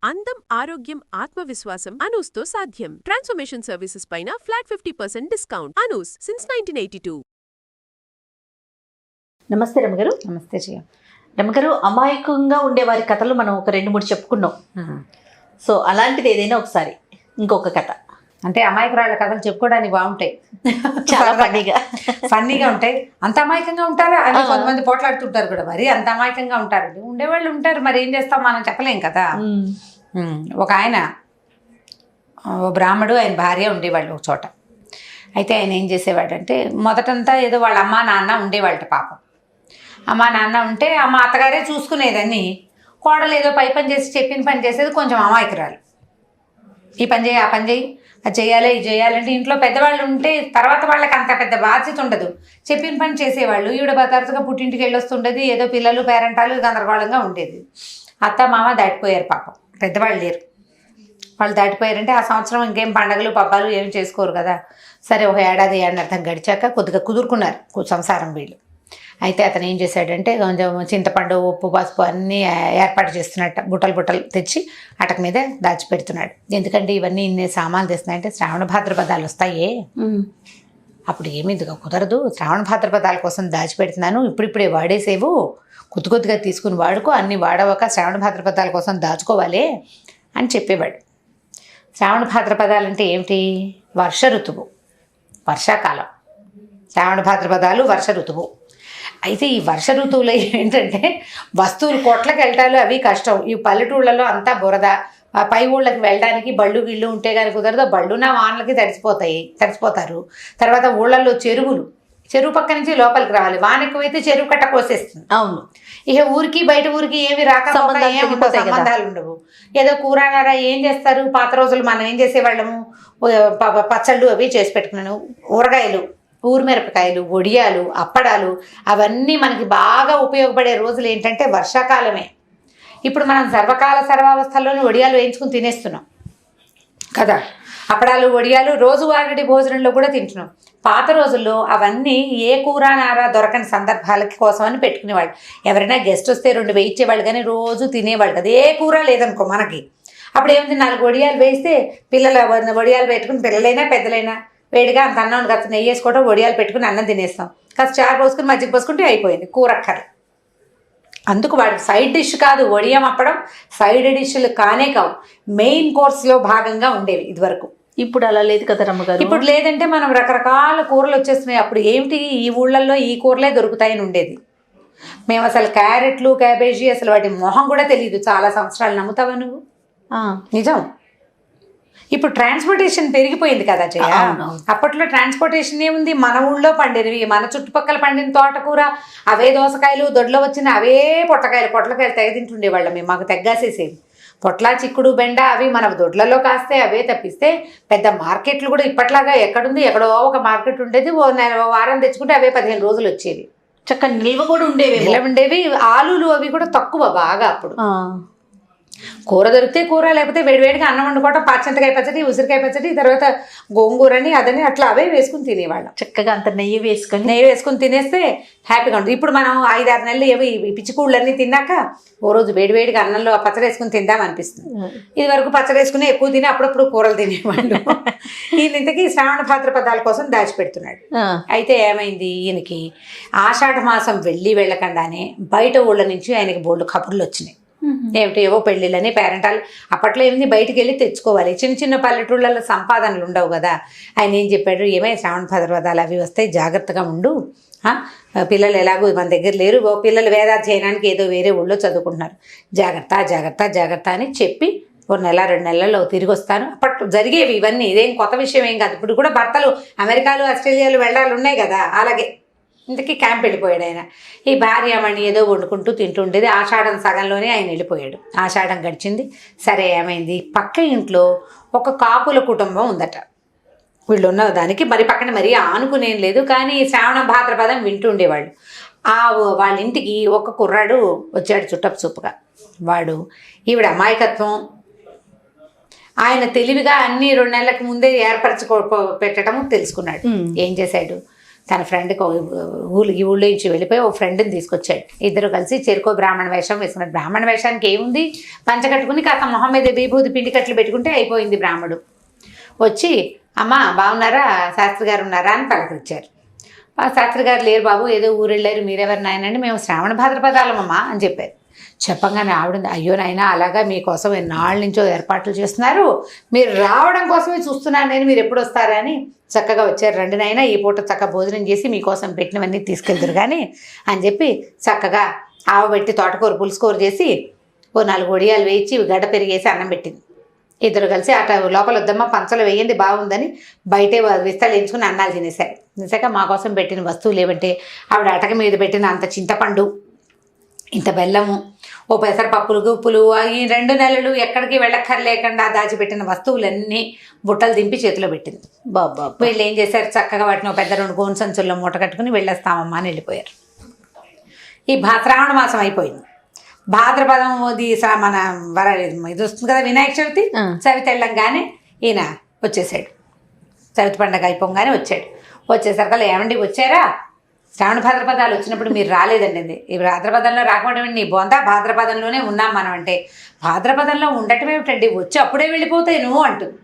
అందం, ఆరోగ్యం, ఆత్మవిశ్వాసం అనూస్తో సాధ్యం. ట్రాన్స్ఫర్మేషన్ సర్వీసెస్ పైన ఫ్లాట్ 50% డిస్కౌంట్. అనూస్ సిన్స్ 1982. నమస్తే రమగారు. నమస్తే జయ. రమగారు, అమాయకంగా ఉండేవారి కథలు మనం ఒక 2-3 చెప్పుకున్నాం. సో అలాంటిది ఏదైనా ఒకసారి ఇంకొక కథ అంటే అమాయకురాళ్ళ కథలు చెప్పుకోవడానికి బాగుంటాయి, చాలా ఫన్నీగా ఉంటాయి. అంత అమాయకంగా ఉంటారా అని కొంతమంది పోట్లాడుతుంటారు కూడా. మరి అంత అమాయకంగా ఉంటారు, ఉండేవాళ్ళు ఉంటారు. మరి ఏం చేస్తాం, మనం చెప్పలేం కదా. ఒక ఆయన, ఓ బ్రాహ్మడు, ఆయన భార్య ఉండేవాళ్ళు ఒక చోట. అయితే ఆయన ఏం చేసేవాడంటే, మొదటంతా ఏదో వాళ్ళ అమ్మ నాన్న ఉండేవాళ్ళ. పాపం అమ్మ నాన్న ఉంటే అమ్మ అత్తగారే చూసుకునేదని, కోడలు ఏదో పై పని చేసి చెప్పిన పని చేసేది. కొంచెం అమాయకురాలు. ఈ పని చేయి, ఆ పని చేయి, అది చేయాలి, ఇది చేయాలంటే ఇంట్లో పెద్దవాళ్ళు ఉంటే తర్వాత వాళ్ళకి అంత పెద్ద బాధ్యత ఉండదు. చెప్పిన పని చేసేవాళ్ళు. ఈవిడ తరచుగా పుట్టింటికి వెళ్ళొస్తుండేది. ఏదో పిల్లలు పేరెంటాలు గందరగోళంగా ఉండేది. అత్త మామ దాటిపోయారు పాపం, పెద్దవాళ్ళు లేరు. వాళ్ళు దాటిపోయారంటే ఆ సంవత్సరం ఇంకేం పండగలు పబ్బాలు ఏమి చేసుకోరు కదా. సరే, ఒక ఏడాది ఏడాది గడిచాక కొద్దిగా కుదురుకున్నారు సంసారం వీళ్ళు. అయితే అతను ఏం చేశాడంటే, కొంచెం చింతపండు, ఉప్పు, పసుపు అన్నీ ఏర్పాటు చేస్తున్నట్ట బుట్టలు బుట్టలు తెచ్చి అటక మీద దాచిపెడుతున్నాడు. ఎందుకంటే ఇవన్నీ ఇన్ని సామాన్లు తెస్తున్నాయంటే శ్రావణ భాద్రపదాలు వస్తాయే, అప్పుడు ఏమి కుదరదు. శ్రావణ భాద్రపదాల కోసం దాచిపెడుతున్నాను, ఇప్పుడిప్పుడే వాడేసేవు, కొద్ది కొద్దిగా తీసుకుని వాడుకో, అన్నీ వాడవక శ్రావణ భాద్రపదాల కోసం దాచుకోవాలి అని చెప్పేవాడు. శ్రావణ భాద్రపదాలు అంటే ఏమిటి? వర్ష ఋతువు, వర్షాకాలం. శ్రావణ భాద్రపదాలు వర్ష ఋతువు. అయితే ఈ వర్ష ఋతువులో ఏంటంటే వస్తువులు కొట్లకి వెళ్ళటాలు అవి కష్టం. ఈ పల్లెటూళ్ళలో అంతా బురద. పై ఊళ్ళకి వెళ్ళడానికి బళ్ళు గిళ్ళు ఉంటే కానీ కుదరదు. బళ్ళున వానలకి తడిసిపోతారు. తర్వాత ఊళ్ళల్లో చెరువులు, చెరువు పక్క నుంచి లోపలికి రావాలి. వాన ఎక్కువైతే చెరువు కట్ట కోసేస్తుంది. అవును. ఇక ఊరికి బయట ఊరికి ఏమి రాక సంబంధాలు ఉండవు. ఏదో కూరగార ఏం చేస్తారు, పాత రోజులు మనం ఏం చేసేవాళ్ళము, పచ్చళ్ళు అవి చేసి పెట్టుకున్నాను. ఊరగాయలు, ఊరిమిరపకాయలు, వడియాలు, అప్పడాలు, అవన్నీ మనకి బాగా ఉపయోగపడే రోజులు ఏంటంటే వర్షాకాలమే. ఇప్పుడు మనం సర్వకాల సర్వావస్థల్లోని వడియాలు వేయించుకుని తినేస్తున్నాం కదా. అప్పడాలు, వడియాలు రోజువారీ భోజనంలో కూడా తింటున్నాం. పాత రోజుల్లో అవన్నీ ఏ కూర నారా దొరకని సందర్భాలకి కోసమని పెట్టుకునేవాళ్ళు. ఎవరైనా గెస్ట్ వస్తే 2 వేయించేవాళ్ళు, కానీ రోజు తినేవాళ్ళు కదా. ఏ కూర లేదనుకో మనకి, అప్పుడు ఏముంది, 4 వడియాలు వేస్తే పిల్లలు వడియాలు పెట్టుకుని, పిల్లలైనా పెద్దలైనా వేడిగా అంత అన్నం కాస్త నెయ్యి వేసుకోవడం, వడియాలు పెట్టుకుని అన్నం తినేస్తాం. కాస్త చారు పోసుకుని మజ్జిగ పోసుకుంటే అయిపోయింది కూరక్కర. అందుకు వాడు సైడ్ డిష్ కాదు, వడియం అప్పడం సైడ్ డిష్లు కానే కావు, మెయిన్ కోర్స్లో భాగంగా ఉండేవి ఇదివరకు. ఇప్పుడు అలా లేదు కదా రమ్మగారు. ఇప్పుడు లేదంటే మనం రకరకాల కూరలు వచ్చేస్తున్నాయి. అప్పుడు ఏమిటి, ఈ ఊళ్ళల్లో ఈ కూరలే దొరుకుతాయని ఉండేది. మేము అసలు క్యారెట్లు, క్యాబేజీ అసలు వాటి మొహం కూడా తెలియదు చాలా సంవత్సరాలు. నమ్ముతావా నువ్వు? నిజం. ఇప్పుడు ట్రాన్స్పోర్టేషన్ పెరిగిపోయింది కదా జయ. అప్పట్లో ట్రాన్స్పోర్టేషన్ ఏముంది, మన ఊళ్ళో పండినవి, మన చుట్టుపక్కల పండిన తోటకూర, అవే దోసకాయలు, దొడ్లో వచ్చిన అవే పొట్లకాయలు తెగ తింటుండేవాళ్ళం మేము. మాకు తెగ్గాసేసేవి. పొట్ల, చిక్కుడు, బెండ అవి మన దొడ్లలో కాస్తే అవే తప్పిస్తే పెద్ద మార్కెట్లు కూడా ఇప్పట్లాగా ఎక్కడుంది, ఎక్కడో ఒక మార్కెట్ ఉండేది. ఓ వారం తెచ్చుకుంటే అవే 15 రోజులు వచ్చేవి. చక్కగా నిల్వ కూడా ఉండేవి. ఆలులు అవి కూడా తక్కువ బాగా. అప్పుడు కూర దొరికితే కూర, లేకపోతే వేడివేడిగా అన్నం వండుకోవటం, పాచింతకాయ పచ్చడి, ఉసిరికాయ పచ్చడి, తర్వాత గోంగూరని అదని అట్లా అవే వేసుకుని తినేవాళ్ళం. చక్కగా అంత నెయ్యి వేసుకుని తినేస్తే హ్యాపీగా ఉంటుంది. ఇప్పుడు మనం 5-6 నెలలు ఏవి పిచ్చికూళ్ళన్నీ తిన్నాక ఓ రోజు వేడివేడిగా అన్నంలో పచ్చడి వేసుకుని తిందాం అనిపిస్తుంది. ఇది వరకు పచ్చడి వేసుకుని ఎక్కువ తిని అప్పుడప్పుడు కూరలు తినేవాళ్ళు. ఈయనకి శ్రావణ భాద్రపదాల కోసం దాచిపెడుతున్నాడు. అయితే ఏమైంది, ఈయనకి ఆషాఢ మాసం వెళ్ళకుండానే బయట ఊళ్ళ నుంచి ఆయనకి బోల్డ్ కబుర్లు వచ్చినాయి. ఏమిటి, ఏవో పెళ్ళిళ్ళని, పేరెంటాలు. అప్పట్లో ఏమింది, బయటికి వెళ్ళి తెచ్చుకోవాలి. చిన్న చిన్న పల్లెటూళ్ళలో సంపాదనలు ఉండవు కదా. ఆయన ఏం చెప్పాడు, ఏమైనా శ్రావణ భాద్రపదాలు అవి వస్తాయి, జాగ్రత్తగా ఉండు. పిల్లలు ఎలాగో మన దగ్గర లేరు, పిల్లలు వేదాధ్యయనానికి ఏదో వేరే ఊళ్ళో చదువుకుంటున్నారు, జాగ్రత్త అని చెప్పి 1 నెల 2 నెలల్లో తిరిగి వస్తాను. అప్పట్లో జరిగేవి ఇవన్నీ, ఇదేం కొత్త విషయం ఏం కాదు. ఇప్పుడు కూడా భర్తలు అమెరికాలు, ఆస్ట్రేలియాలు వెళ్ళాలి ఉన్నాయి కదా, అలాగే ఇంతకీ క్యాంప్ వెళ్ళిపోయాడు ఆయన. ఈ భార్యమణి ఏదో వండుకుంటూ తింటుండేది. ఆషాఢం సగంలోనే ఆయన వెళ్ళిపోయాడు. ఆషాఢం గడిచింది. సరే, ఏమైంది, పక్క ఇంట్లో ఒక కాపుల కుటుంబం ఉందట. వీళ్ళు ఉన్న దానికి మరి పక్కన మరీ ఆనుకునేం లేదు, కానీ శ్రావణ భాద్రపదం వింటూ ఉండేవాళ్ళు. వాళ్ళ ఇంటికి ఒక కుర్రాడు వచ్చాడు చుట్టపు చూపుగా. వాడు ఈవిడ అమాయకత్వం, ఆయన తెలివిగా అన్ని 2 నెలలకు ముందే పెట్టడం తెలుసుకున్నాడు. ఏం చేశాడు, తన ఫ్రెండ్కి ఈ ఊళ్ళో నుంచి వెళ్ళిపోయి ఒక ఫ్రెండ్ని తీసుకొచ్చాడు. ఇద్దరు కలిసి చెరుకో బ్రాహ్మణ వేషం వేసుకున్నాడు. బ్రాహ్మణ వేషానికి ఏముంది, పంచ కట్టుకుని కాస్త మొహం మీద విభూతి పిండి కట్లు పెట్టుకుంటే అయిపోయింది. బ్రాహ్మడు వచ్చి అమ్మ బాగున్నారా, శాస్త్రి గారు ఉన్నారా అని పలకరించారు. శాస్త్రి గారు లేరు బాబు, ఏదో ఊరు వెళ్ళారు, మీరెవరు నాయనండి, మేము శ్రావణ భాద్రపదాలమ్మా అని చెప్పారు. చెప్పంగానే ఆవిడ అయ్యో నాయన అలాగా మీకోసం ఎన్నాళ్ళ నుంచో ఏర్పాట్లు చేస్తున్నారు, మీరు రావడం కోసమే చూస్తున్నాను నేను, మీరు ఎప్పుడు వస్తారా అని చక్కగా వచ్చారు. రండి నాయన ఈ పూట చక్కగా భోజనం చేసి మీకోసం పెట్టినవన్నీ తీసుకెళ్తారు కానీ అని చెప్పి చక్కగా ఆవబెట్టి తోటకూర పులుసుకూర చేసి ఓ 4 వడియాలు వేయించి గడ్డ పెరిగేసి అన్నం పెట్టింది. ఇద్దరు కలిసి అట లోపల వద్దమ్మ పంచలు వేయండి బాగుందని బయటే విస్తలు ఎంచుకుని అన్నాలు తినేశారు. నిజంగా మా కోసం పెట్టిన వస్తువులు ఏమంటే ఆవిడ అటక మీద పెట్టిన అంత చింతపండు, ఇంత బెల్లము, ఓ పెసరపప్పులు గుప్పులు, ఈ 2 నెలలు ఎక్కడికి వెళ్ళక్కర్లేకుండా దాచిపెట్టిన వస్తువులన్నీ బుట్టలు దింపి చేతిలో పెట్టింది. బాబా వీళ్ళు ఏం చేశారు, చక్కగా వాటిని ఒక పెద్ద 2 గోను సంచుల్లో మూట కట్టుకుని వెళ్ళేస్తామమ్మా అని వెళ్ళిపోయారు. ఈ శ్రావణ మాసం అయిపోయింది. భాద్రపదం మన ఇది వస్తుంది కదా వినాయక చవితి, చవితి వెళ్ళంగానే ఈయన వచ్చేసాడు. చవితి పండగ అయిపోగానే వచ్చాడు. వచ్చేసరికి ఏమండి వచ్చారా, శ్రావణ భాద్రపదాలు వచ్చినప్పుడు మీరు రాలేదండి. ఈ భాద్రపదంలో రాకపోవడం నీ బొందా, భాద్రపదంలోనే ఉన్నాం మనం అంటే. భాద్రపదంలో ఉండటం ఏమిటండి, వచ్చి అప్పుడే వెళ్ళిపోతాయి నువ్వు అంటుంది.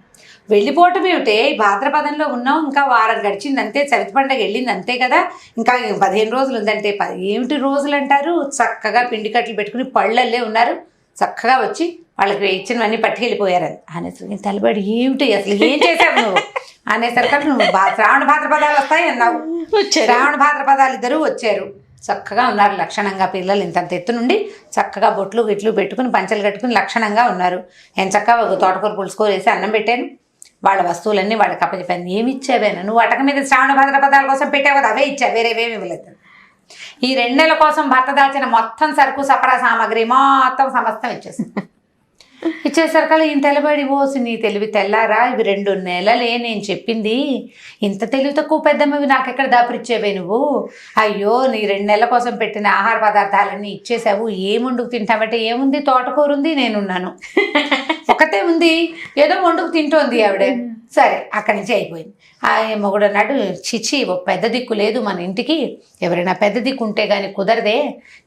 వెళ్ళిపోవటం ఏమిటే, భాద్రపదంలో ఉన్నాం, ఇంకా వారం గడిచింది అంతే, చవితి పండగ వెళ్ళింది అంతే కదా, ఇంకా 15 రోజులు ఉందంటే. ఏమిటి రోజులు అంటారు, చక్కగా పిండి కట్టలు పెట్టుకుని పళ్ళల్లే ఉన్నారు, చక్కగా వచ్చి వాళ్ళకి ఇచ్చినవన్నీ పట్టుకెళ్ళిపోయారని అనేసరికి తలబడి ఏమిటి అసలు ఏం చేశావు నువ్వు అనేసరికి నువ్వు శ్రావణ భాద్రపదాలు వస్తాయి అన్నావు. శ్రావణ భాద్రపదాలు ఇద్దరు వచ్చారు, చక్కగా ఉన్నారు లక్షణంగా. పిల్లలు ఇంతంత ఎత్తు నుండి చక్కగా బొట్లు గిట్లు పెట్టుకుని పంచలు కట్టుకుని లక్షణంగా ఉన్నారు. నేను చక్కగా తోటకూర పులుసుకో వేసి అన్నం పెట్టాను. వాళ్ళ వస్తువులన్నీ వాళ్ళకి అప్పచెప్పాను. ఏమి ఇచ్చావేనా నువ్వు, అటక మీద శ్రావణ భాద్రపదాల కోసం పెట్టావు కదా, అవే ఇచ్చా, వేరేవేమి ఇవ్వలేదు. ఈ 2 నెలల కోసం భర్త దాచిన మొత్తం సరుకు సపరా సామాగ్రి మొత్తం సమస్తం ఇచ్చేసరికి ఈయన తెలబడి పోసి నీ తెలివి తెల్లారా, ఇవి 2 నెలలే నేను చెప్పింది, ఇంత తెలివి తక్కువ పెద్దమ్మవి నాకెక్కడ దాపురిచ్చేవే నువ్వు, అయ్యో నీ 2 నెలల కోసం పెట్టిన ఆహార పదార్థాలన్నీ ఇచ్చేసావు, ఏముండుకు తింటామంటే ఏముంది, తోటకూర ఉంది, నేనున్నాను, ఒకతే ఉంది, ఏదో వండుకు తింటోంది ఆవిడ. సరే అక్కడి నుంచి అయిపోయింది. ఆ మొగుడు అన్నాడు, చిచి ఒక పెద్ద దిక్కు లేదు మన ఇంటికి, ఎవరైనా పెద్ద దిక్కు ఉంటే కానీ కుదరదే,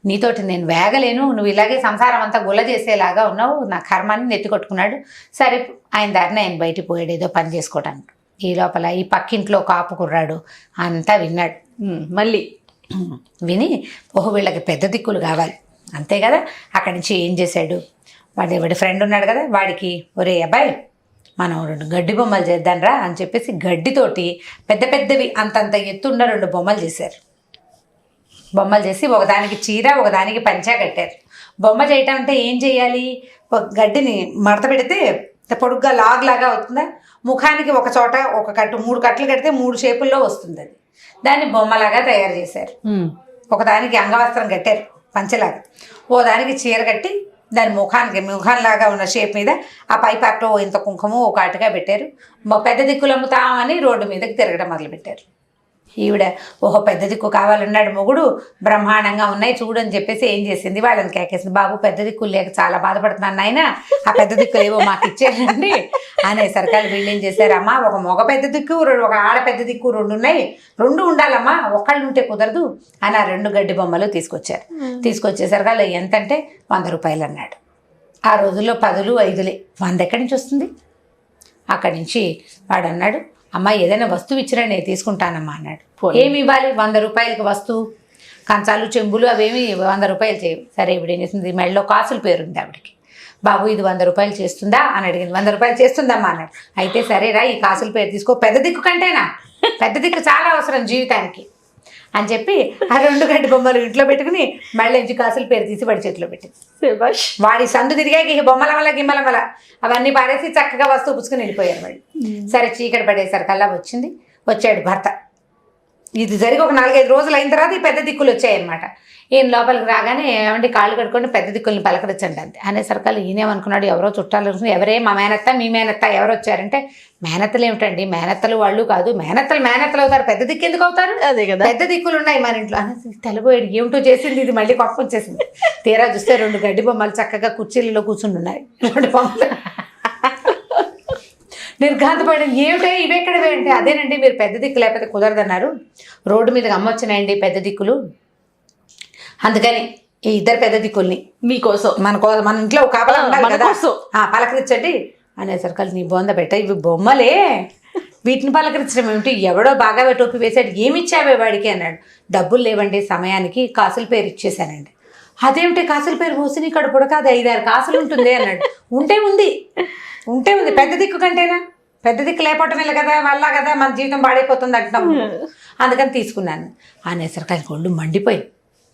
నీతోటి నేను వేగలేను, నువ్వు ఇలాగే సంసారం అంతా గుల్ల చేసేలాగా ఉన్నావు, నా కర్మాన్ని నెత్తి కొట్టుకున్నాడు. సరే ఆయన దారిని ఆయన బయటికి పోయాడు ఏదో పని చేసుకోవడానికి. ఈ లోపల ఈ పక్కింట్లో కాపు కుర్రాడు అంతా విన్నాడు. మళ్ళీ విని ఓహో వీళ్ళకి పెద్ద దిక్కులు కావాలి అంతే కదా. అక్కడి నుంచి ఏం చేశాడు, వాడి ఫ్రెండ్ ఉన్నాడు కదా, వాడికి ఒరే అబ్బాయి మనం 2 గడ్డి బొమ్మలు చేద్దాంరా అని చెప్పేసి గడ్డితోటి పెద్ద పెద్దవి అంతంత ఎత్తున్న 2 బొమ్మలు చేశారు. బొమ్మలు చేసి ఒకదానికి చీర ఒకదానికి పంచా కట్టారు. బొమ్మ చేయటం అంటే ఏం చేయాలి, ఒక గడ్డిని మడత పెడితే పొడుగ్గా లాగా అవుతుందా, ముఖానికి ఒక చోట ఒక కట్టు 3 కట్లు కడితే 3 షేపుల్లో వస్తుంది, అది దాన్ని బొమ్మలాగా తయారు చేశారు. ఒకదానికి అంగవస్త్రం కట్టారు పంచలాగా, ఓ దానికి చీర కట్టి దాని ముఖంలాగా ఉన్న షేప్ మీద ఆ పై పార్ట్లో ఇంత కుంకుమ ఒక అటుగా పెట్టారు. పెద్ద దిక్కులు అమ్ముతామని రోడ్డు మీదకి తిరగడం మొదలుపెట్టారు. ఈవిడ ఓహో పెద్ద దిక్కు కావాలన్నాడు మొగుడు, బ్రహ్మాండంగా ఉన్నాయి చూడని చెప్పేసి ఏం చేసింది, వాళ్ళని కేకేసింది, బాబు పెద్ద దిక్కులు లేక చాలా బాధపడుతున్నాను నాయన, ఆ పెద్ద దిక్కులు ఏవో మాకు ఇచ్చేయండి అనేసరికి వీళ్ళు ఏం చేశారమ్మా, ఒక మగ పెద్ద దిక్కు ఒక ఆడ పెద్ద దిక్కు 2 ఉన్నాయి, 2 ఉండాలమ్మా, ఒకళ్ళు ఉంటే కుదరదు అని ఆ 2 గడ్డి బొమ్మలు తీసుకొచ్చారు. తీసుకొచ్చేసరికి ఎంత అంటే 100 రూపాయలు అన్నాడు. ఆ రోజుల్లో 10లు 5లే, 100 ఎక్కడి నుంచి వస్తుంది. అక్కడి నుంచి వాడు అన్నాడు, అమ్మ ఏదైనా వస్తువు ఇచ్చినా నేను తీసుకుంటానమ్మా అన్నాడు. ఏమి ఇవ్వాలి, 100 రూపాయలకి వస్తువు, కంచాలు చెంబులు అవేమి 100 రూపాయలు చేయవు. సరే ఇప్పుడు ఏం చేస్తుంది, మెడలో కాసులు పేరుంది ఆవిడకి, బాబు ఇది 100 రూపాయలు చేస్తుందా అని అడిగింది. 100 రూపాయలు చేస్తుందమ్మా అన్నాడు. అయితే సరేరా ఈ కాసుల పేరు తీసుకో, పెద్ద దిక్కు కంటేనా, పెద్ద దిక్కు చాలా అవసరం జీవితానికి అని చెప్పి ఆ 2 గడ్డి బొమ్మలు ఇంట్లో పెట్టుకుని మళ్ళీ ఇంటి కాసుల పేరు తీసి వాడి చేతిలో పెట్టింది. వాడి సందు తిరిగాక ఈ బొమ్మల వల్ల గిమ్మల వల్ల అవన్నీ పారేసి చక్కగా వస్తువు పుచ్చుకుని వెళ్ళిపోయారు వాళ్ళు. సరే చీకటి పడేసరికల్లా వచ్చాడు భర్త. ఇది జరిగి ఒక 4-5 రోజులు అయిన తర్వాత ఈ పెద్ద దిక్కులు వచ్చాయన్నమాట. ఈయన లోపలికి రాగానే ఏమంటే కాళ్ళు కట్టుకొని పెద్ద దిక్కుల్ని పలకరించండి అంతే అనేసరికల్లా ఈయనేమనుకున్నాడు, ఎవరో చుట్టాలు అనుకుని, ఎవరే మా మేనత్త మీ మేనత్త ఎవరు వచ్చారంటే, మేనత్తలు ఏమిటండి, మేనత్తలు వాళ్ళు కాదు, మేనత్తలు అవుతారు, పెద్ద దిక్కు ఎందుకు అవుతారు, అదే కదా పెద్ద దిక్కులు ఉన్నాయి మన ఇంట్లో అనేసి తెలబోయాడు. ఏమిటో చేసింది ఇది, మళ్ళీ కోపం వచ్చేసింది. తీరా చూస్తే 2 గడ్డి బొమ్మలు చక్కగా కుర్చీలలో కూర్చుని ఉన్నాయి. 2 బొమ్మలు నిర్ఘాంతపడడం ఏమిటో ఇవెక్కడవే అంటే అదేనండి మీరు పెద్ద దిక్కు లేకపోతే కుదరదన్నారు, రోడ్డు మీదకి అమ్మొచ్చినాయండి పెద్ద దిక్కులు, అందుకని ఈ ఇద్దరు పెద్ద దిక్కుల్ని మీకోసం మన ఇంట్లో ఒక కాపలా ఉండాలి మన కదా, కోసం. పలకరించండి అనేసరికి నీ బొంద పెట్ట ఇవి బొమ్మలే, వీటిని పలకరించడం ఏమిటి, ఎవడో బాగా టోపీ వేసాడు, ఏమి ఇచ్చావే వాడికి అన్నాడు. డబ్బులు లేవండి సమయానికి కాసుల పేరు ఇచ్చేసానండి. అదేమిటి కాసుల పేరు పోసి నీ కడుపుడ కాదు 5-6 కాసులు ఉంటుంది అన్నాడు. ఉంటే ఉంది పెద్ద దిక్కు కంటేనా, పెద్ద దిక్కు లేకపోవటం వెళ్ళ కదా వల్ల కదా మన జీవితం పాడైపోతుంది అంటున్నాం, అందుకని తీసుకున్నాను అనేసరికి ఆయన ఒళ్ళు మండిపోయి,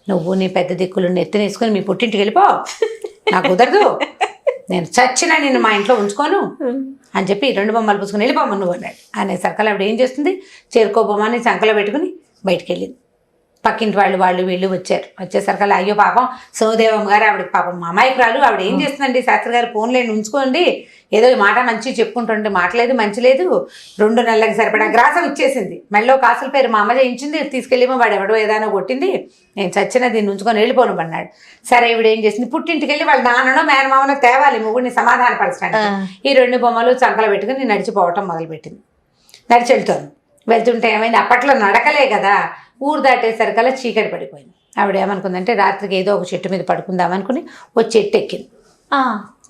నువ్వు నీ పెద్ద దిక్కులు నెత్తినేసుకొని మీ పుట్టింటికి వెళ్ళిపో, నాకు కుదరదు, నేను చచ్చినా నిన్ను మా ఇంట్లో ఉంచుకోను అని చెప్పి 2 బొమ్మలు పూసుకొని వెళ్ళిపోమ్మ నువ్వు అన్నాడు. అనేసరికి ఆవిడ ఏం చేస్తుంది, చేరుకో బొమ్మని చంకలో పెట్టుకుని బయటికి వెళ్ళింది. పక్కింటి వాళ్ళు వీళ్ళు వచ్చేసరికి అయ్యో పాపం సోదేవమ్మ గారు ఆవిడకి పాపం అమాయకురాలు, ఆవిడ ఏం చేస్తుందండి, శాస్త్రి గారు ఫోన్లేని ఉంచుకోండి, ఏదో మాట మంచి చెప్పుకుంటుంటే మాటలేదు మంచి లేదు, 2 నెలలకు సరిపడా గ్రాసం ఇచ్చేసింది, మెళ్ళో కాసుల పేరు మా అమ్మ చేయించింది, తీసుకెళ్ళేమో వాడు ఎవడో ఏదైనా కొట్టింది, నేను చచ్చినా దీన్ని ఉంచుకొని వెళ్ళిపోను అన్నాడు. సరే ఈవిడ ఏం చేసింది, పుట్టింటికి వెళ్ళి వాళ్ళ నాన్ననో మేనమామనో తేవాలి మొగుడిని సమాధానపరచడానికి. ఈ 2 బొమ్మలు చంకలు పెట్టుకుని నడిచిపోవటం మొదలుపెట్టింది. నడిచి వెళ్తుంటే ఏమైంది, అప్పట్లో నడకలే కదా, ఊరు దాటేసరికల్లా చీకటి పడిపోయింది. ఆవిడ ఏమనుకుందంటే రాత్రికి ఏదో ఒక చెట్టు మీద పడుకుందామనుకుని ఒక చెట్టు ఎక్కింది.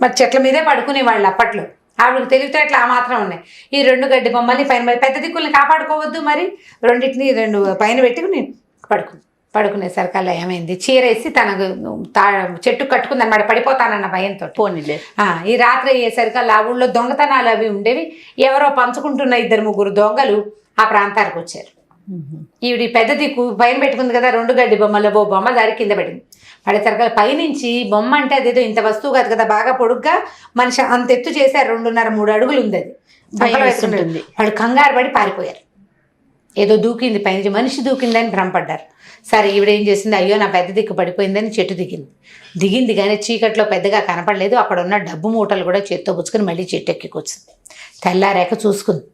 మరి చెట్ల మీదే పడుకునేవాళ్ళు అప్పట్లో, ఆవిడకి తెలివితేటలు ఆ మాత్రం ఉన్నాయి. ఈ 2 గడ్డి బొమ్మల్ని పైన మరి పెద్ద దిక్కుల్ని కాపాడుకోవద్దు, మరి 2 పైన పెట్టుకుని పడుకునేసరికల్లా ఏమైంది, చీరేసి తనకు చెట్టు కట్టుకుంది అనమాట, పడిపోతానన్న భయంతో. పోనీలే. ఈ రాత్రి అయ్యేసరికల్లా ఆ ఊళ్ళో దొంగతనాలు అవి ఉండేవి, ఎవరో పంచుకుంటున్న 2-3 దొంగలు ఆ ప్రాంతానికి వచ్చారు. ఈవిడ పెద్ద దిక్కు పైన పెట్టుకుంది కదా 2 గడ్డి బొమ్మలో, ఓ బొమ్మ దారి కింద పడింది. పడేసరికి పైనుంచి బొమ్మ అంటే అదేదో ఇంత వస్తువు కాదు కదా, బాగా పొడుగ్గా మనిషి అంత ఎత్తు చేశారు, 2.5-3 అడుగులు ఉంది అది. వాడు కంగారు పడి పారిపోయారు, ఏదో దూకింది పైనుంచి, మనిషి దూకిందని భ్రమపడ్డారు. సరే ఈవిడ ఏం చేసింది, అయ్యో నా పెద్ద దిక్కు పడిపోయిందని చెట్టు దిగింది కానీ చీకట్లో పెద్దగా కనపడలేదు. అక్కడ ఉన్న డబ్బు మూటలు కూడా చేత్తో పుచ్చుకొని మళ్ళీ చెట్టు ఎక్కికొచ్చింది. తెల్లారాక చూసుకుంది,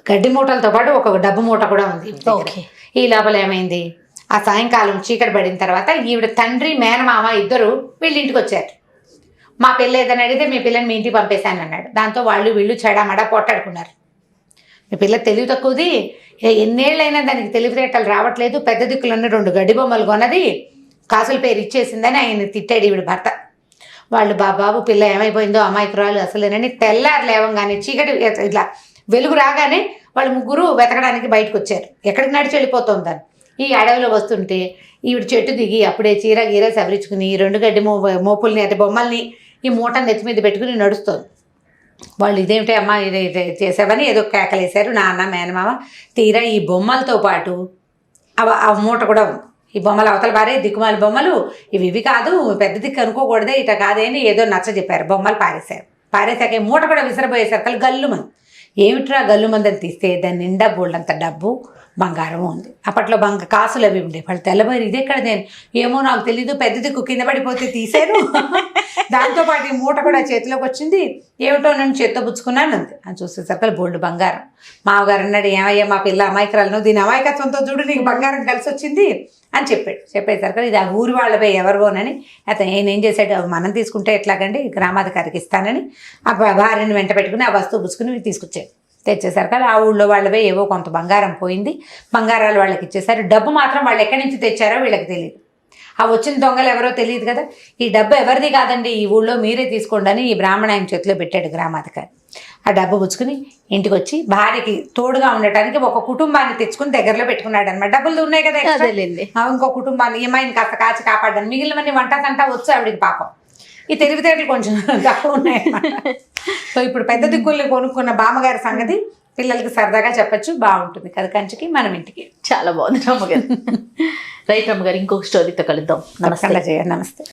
గడ్డి మూటలతో పాటు ఒక డబ్బు మూట కూడా ఉంది. ఈ లోపల ఏమైంది, ఆ సాయంకాలం చీకటి పడిన తర్వాత ఈవిడ తండ్రి మేనమామ ఇద్దరు వీళ్ళింటికి వచ్చారు. మా పిల్ల ఏదని అడిగితే మీ పిల్లని మీ ఇంటికి పంపేశాను అన్నాడు. దాంతో వీళ్ళు చెడామడా పోట్లాడుకున్నారు. మీ పిల్ల తెలివి తక్కువది, ఎన్నేళ్ళైనా దానికి తెలివితేటలు రావట్లేదు, పెద్ద దిక్కులున్న 2 గడ్డి బొమ్మలు కొన్నది, కాసుల పేరు ఇచ్చేసిందని ఆయన తిట్టాడు ఈవిడ భర్త. వాళ్ళు బాబు పిల్ల ఏమైపోయిందో అమాయకురాలు అసలేనని తెల్లారు లేవంగానే చీకటి ఇట్లా వెలుగు రాగానే వాళ్ళు ముగ్గురు వెతకడానికి బయటకు వచ్చారు. ఎక్కడికి నడిచి వెళ్ళిపోతుందని ఈ అడవిలో వస్తుంటే ఈవిడ చెట్టు దిగి అప్పుడే చీర గీర సవరించుకుని ఈ 2 గడ్డి మోపుల్ని అంటే బొమ్మల్ని ఈ మూటను నెత్తి మీద పెట్టుకుని నడుస్తుంది. వాళ్ళు ఇదేమిటి అమ్మ ఇది చేసావని ఏదో కేకలేశారు నాన్న మేనమామ. తీరా ఈ బొమ్మలతో పాటు ఆ మూట కూడా ఉంది. ఈ బొమ్మలు అవతల బారే దిక్కుమాలి బొమ్మలు, ఇవి కాదు పెద్ద దిక్కు అనుకోకూడదే, ఇట కాదే అని ఏదో నచ్చ చెప్పారు. బొమ్మలు పారేశాక ఈ మూట కూడా విసిరపోయేసరికి గల్లుమంది. ఏమిట్రా గల్లుమందని తీస్తే దాని నిండా బోల్డంత డబ్బు బంగారం ఉంది. అప్పట్లో కాసులు అవి ఉండే. వాళ్ళు తెల్లబోయి ఇది ఎక్కడ, నేను ఏమో నాకు తెలీదు, పెద్ద దిక్కు కింద పడిపోతే తీసాను, దాంతోపాటు ఈ మూట కూడా చేతిలోకి వచ్చింది, ఏమిటో నేను చేత్తో పుచ్చుకున్నాను అంది. అని చూసేసరికి బోల్డ్ బంగారం. మామగారు అన్నాడు, ఏమయ్యా మా పిల్ల అమాయకురాలను, దీని అమాయకత్వంతో చూడు నీకు బంగారం కలిసి వచ్చింది అని చెప్పేసరికి ఇది ఆ ఊరి వాళ్ళపై ఎవరివోనని అతను ఏం చేశాడు, మనం తీసుకుంటే ఎట్లాగండి గ్రామాధికారికి ఇస్తానని ఆ భార్యని వెంట పెట్టుకుని ఆ వస్తువు పుచ్చుకుని తీసుకొచ్చాడు. తెచ్చేసరికి ఆ ఊళ్ళో వాళ్ళవే ఏవో కొంత బంగారం పోయింది, బంగారాలు వాళ్ళకి ఇచ్చేసారు. డబ్బు మాత్రం వాళ్ళు ఎక్కడి నుంచి తెచ్చారో వీళ్ళకి తెలియదు. ఆ వచ్చిన దొంగలు ఎవరో తెలియదు కదా. ఈ డబ్బు ఎవరిది కాదండి, ఈ ఊళ్ళో మీరే తీసుకోండి అని ఈ బ్రాహ్మణ ఆయన చేతిలో పెట్టాడు గ్రామాధికారి. ఆ డబ్బు పుచ్చుకుని ఇంటికి వచ్చి భార్యకి తోడుగా ఉండటానికి ఒక కుటుంబాన్ని తెచ్చుకుని దగ్గరలో పెట్టుకున్నాడు అనమాట. డబ్బులు ఉన్నాయి కదా, ఇంకో కుటుంబాన్ని ఏమైనా కాస్త కాచి కాపాడాను. మిగిలినవన్నీ వంట తంటా వచ్చు ఆవిడికి పాపం. ఈ తెలివితేటలు కొంచెం తక్కువ ఉన్నాయన్నమాట. సో ఇప్పుడు పెద్ద దిక్కుల్ని కొనుక్కున్న బామ్మగారి సంగతి పిల్లలకి సరదాగా చెప్పచ్చు, బాగుంటుంది కదా. కంచికి మనం ఇంటికి. చాలా బాగుంది రమ్మగారు. రైట్ రమ్మగారు, ఇంకొక స్టోరీతో కలుద్దాం. నమస్తే.